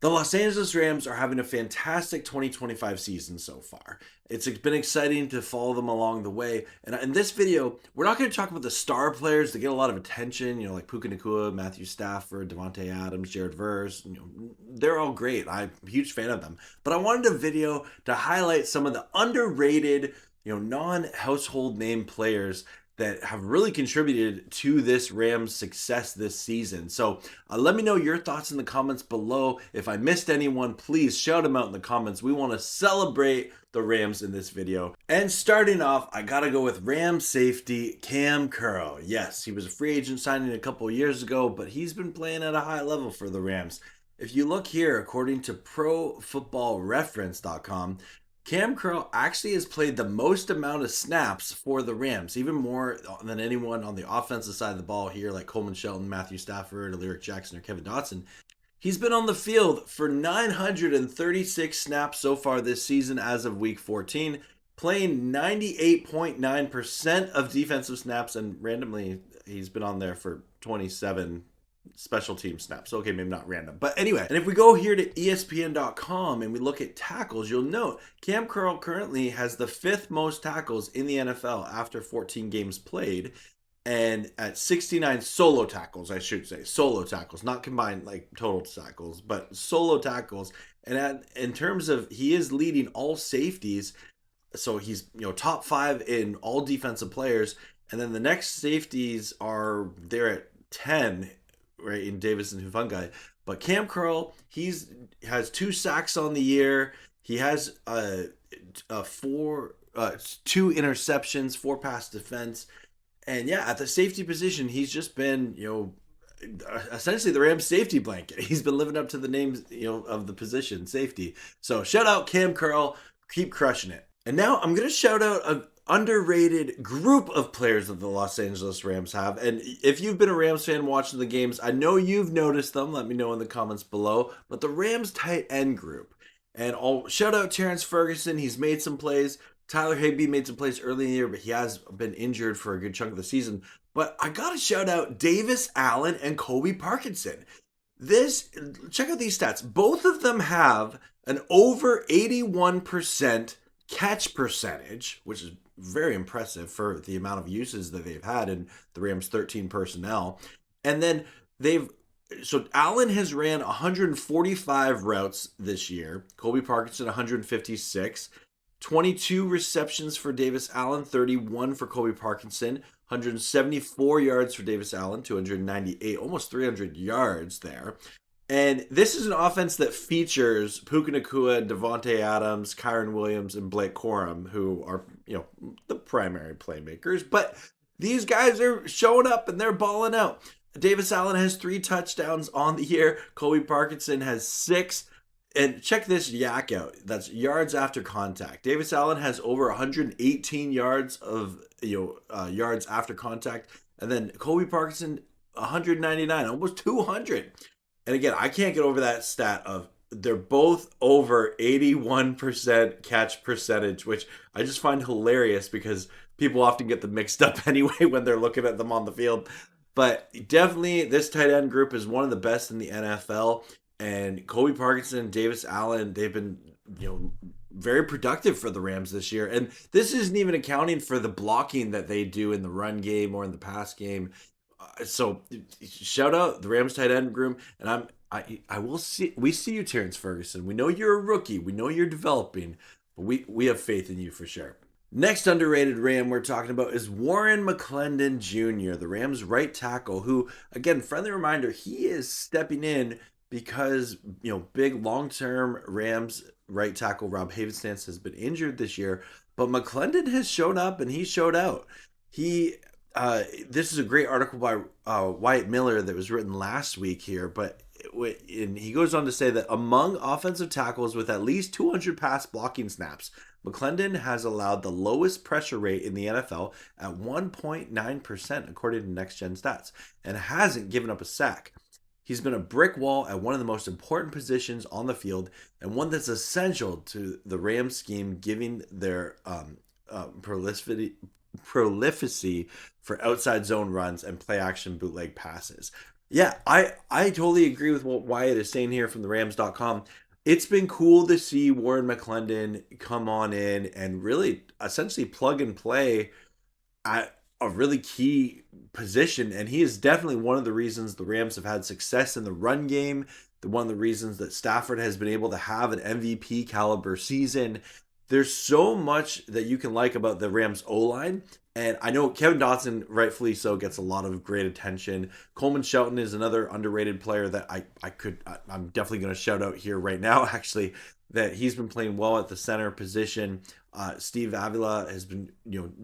The Los Angeles Rams are having a fantastic 2025 season so far. It's been exciting to follow them along the way. And in this video, we're not going to talk about the star players that get a lot of attention, like Puka Nacua, Matthew Stafford, Devontae Adams, Jared Verse. They're all great. I'm a huge fan of them. But I wanted a video to highlight some of the underrated, non-household name players that have really contributed to this Rams success this season. So let me know your thoughts in the comments below. If I missed anyone, please shout them out in the comments. We want to celebrate the Rams in this video. And starting off, I got to go with Rams safety Kam Curl. Yes, he was a free agent signing a couple years ago, but he's been playing at a high level for the Rams. If you look here, according to ProFootballReference.com, Kam Curl actually has played the most amount of snaps for the Rams, even more than anyone on the offensive side of the ball here, like Coleman Shelton, Matthew Stafford, Lyric Jackson, or Kevin Dotson. He's been on the field for 936 snaps so far this season as of week 14, playing 98.9% of defensive snaps, and randomly, he's been on there for 27 special team snaps. Okay, maybe not random. But anyway, and if we go here to ESPN.com and we look at tackles, you'll note Kam Curl currently has the fifth most tackles in the NFL after 14 games played. And at 69 solo tackles, I should say, solo tackles, not combined like total tackles, but solo tackles. And in terms of, he is leading all safeties. So he's, top 5 in all defensive players. And then the next safeties are there at 10, right, in Davis and Hufanga. But Kam Curl, has 2 sacks on the year. He has 2 interceptions, 4 pass defense. And yeah, at the safety position, he's just been, essentially the Rams safety blanket. He's been living up to the names, of the position, safety. So shout out Kam Curl, keep crushing it. And now I'm going to shout out an underrated group of players that the Los Angeles Rams have. And if you've been a Rams fan watching the games, I know you've noticed them. Let me know in the comments below. But the Rams tight end group. And I'll shout out Terrence Ferguson. He's made some plays. Tyler Higbee made some plays early in the year, but he has been injured for a good chunk of the season. But I got to shout out Davis Allen and Colby Parkinson. Check out these stats. Both of them have an over 81% catch percentage, which is very impressive for the amount of uses that they've had in the Rams 13 personnel. And then so Allen has ran 145 routes this year. Colby Parkinson 156. 22 receptions for Davis Allen, 31 for Colby Parkinson, 174 yards for Davis Allen, 298, almost 300 yards there. And this is an offense that features Puka Nacua, Devontae Adams, Kyren Williams, and Blake Corum, who are, the primary playmakers. But these guys are showing up and they're balling out. Davis Allen has 3 touchdowns on the year. Colby Parkinson has 6. And check this yak out. That's yards after contact. Davis Allen has over 118 yards of yards after contact, and then Colby Parkinson 199, almost 200. And again, I can't get over that stat of they're both over 81% catch percentage, which I just find hilarious because people often get them mixed up anyway when they're looking at them on the field. But definitely, this tight end group is one of the best in the NFL. And Colby Parkinson, Davis Allen, they've been, very productive for the Rams this year. And this isn't even accounting for the blocking that they do in the run game or in the pass game. So shout out the Rams tight end group. And we see you, Terrence Ferguson. We know you're a rookie. We know you're developing. But we have faith in you for sure. Next underrated Ram we're talking about is Warren McClendon Jr., the Rams right tackle, who, again, friendly reminder, he is stepping in because, big long-term Rams right tackle Rob Havenstance has been injured this year, but McClendon has shown up and he showed out. This is a great article by Wyatt Miller that was written last week here, but he goes on to say that among offensive tackles with at least 200 pass blocking snaps, McClendon has allowed the lowest pressure rate in the NFL at 1.9%, according to Next Gen Stats, and hasn't given up a sack. He's been a brick wall at one of the most important positions on the field and one that's essential to the Rams scheme, giving their prolificity for outside zone runs and play action bootleg passes. Yeah, I totally agree with what Wyatt is saying here from the Rams.com. It's been cool to see Warren McClendon come on in and really essentially plug and play at a really key position, and he is definitely one of the reasons the Rams have had success in the run game. One of the reasons that Stafford has been able to have an MVP caliber season. There's so much that you can like about the Rams O line. And I know Kevin Dotson, rightfully so, gets a lot of great attention. Coleman Shelton is another underrated player that I'm definitely going to shout out here right now, actually, that he's been playing well at the center position. Steve Avila has been,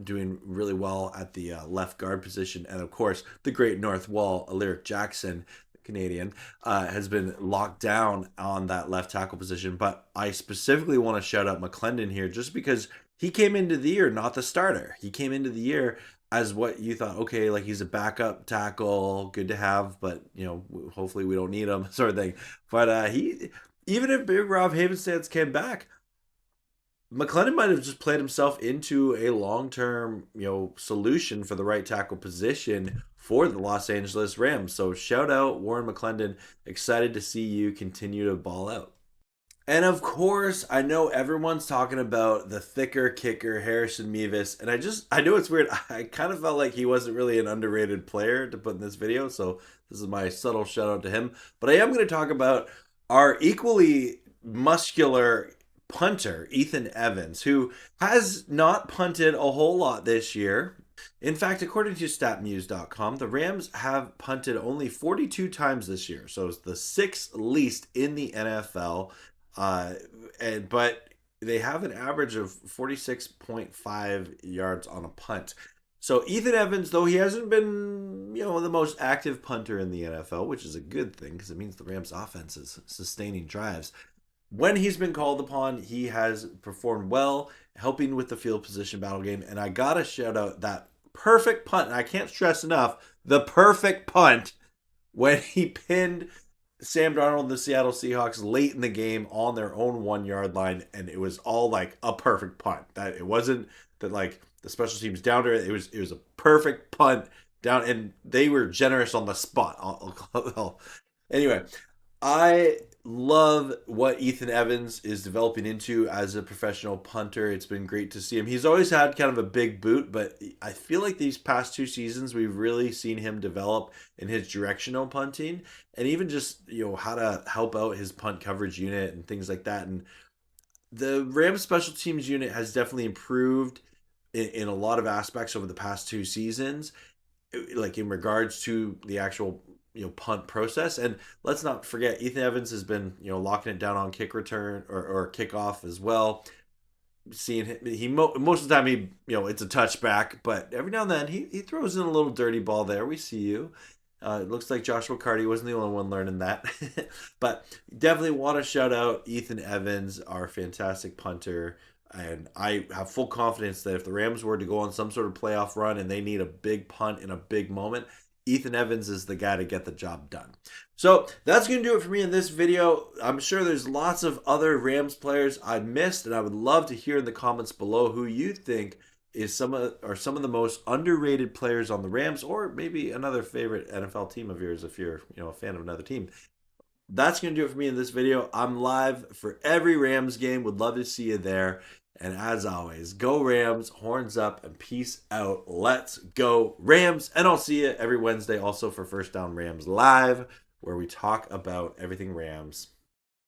doing really well at the left guard position, and of course, the Great North Wall, Alaric Jackson, Canadian, has been locked down on that left tackle position. But I specifically want to shout out McClendon here, just because he came into the year not the starter. He came into the year as what you thought, okay, like he's a backup tackle, good to have, but hopefully we don't need him, sort of thing. But he, even if Big Rob Havenstance came back, McClendon might have just played himself into a long-term, solution for the right tackle position for the Los Angeles Rams. So shout out Warren McClendon. Excited to see you continue to ball out. And of course, I know everyone's talking about the thicker kicker, Harrison Mevis. And I know it's weird. I kind of felt like he wasn't really an underrated player to put in this video. So this is my subtle shout out to him. But I am going to talk about our equally muscular punter, Ethan Evans, who has not punted a whole lot this year. In fact, according to statmuse.com, the Rams have punted only 42 times this year. So it's the sixth least in the NFL. Uh, but they have an average of 46.5 yards on a punt. So Ethan Evans, though he hasn't been, the most active punter in the NFL, which is a good thing because it means the Rams offense is sustaining drives. When he's been called upon, he has performed well, helping with the field position battle game. And I gotta shout out that perfect punt. And I can't stress enough the perfect punt when he pinned Sam Darnold and the Seattle Seahawks late in the game on their own 1 yard line, and it was all like a perfect punt. That it wasn't that like the special teams down to it. It was a perfect punt down, and they were generous on the spot. Anyway, I love what Ethan Evans is developing into as a professional punter. It's been great to see him. He's always had kind of a big boot, but I feel like these past 2 seasons we've really seen him develop in his directional punting and even just, how to help out his punt coverage unit and things like that. And the Rams special teams unit has definitely improved in a lot of aspects over the past 2 seasons, like in regards to the actual punt process. And let's not forget Ethan Evans has been locking it down on kick return or kickoff as well. Seeing him, most of the time it's a touchback, but every now and then he throws in a little dirty ball there. We see you. It looks like Joshua Carty wasn't the only one learning that. But definitely want to shout out Ethan Evans, our fantastic punter. And I have full confidence that if the Rams were to go on some sort of playoff run and they need a big punt in a big moment, Ethan Evans is the guy to get the job done. So that's going to do it for me in this video. I'm sure there's lots of other Rams players I missed, and I would love to hear in the comments below who you think is some of the most underrated players on the Rams, or maybe another favorite NFL team of yours if you're a fan of another team. That's going to do it for me in this video. I'm live for every Rams game. Would love to see you there. And as always, go Rams, horns up, and peace out. Let's go Rams. And I'll see you every Wednesday also for First Down Rams Live, where we talk about everything Rams.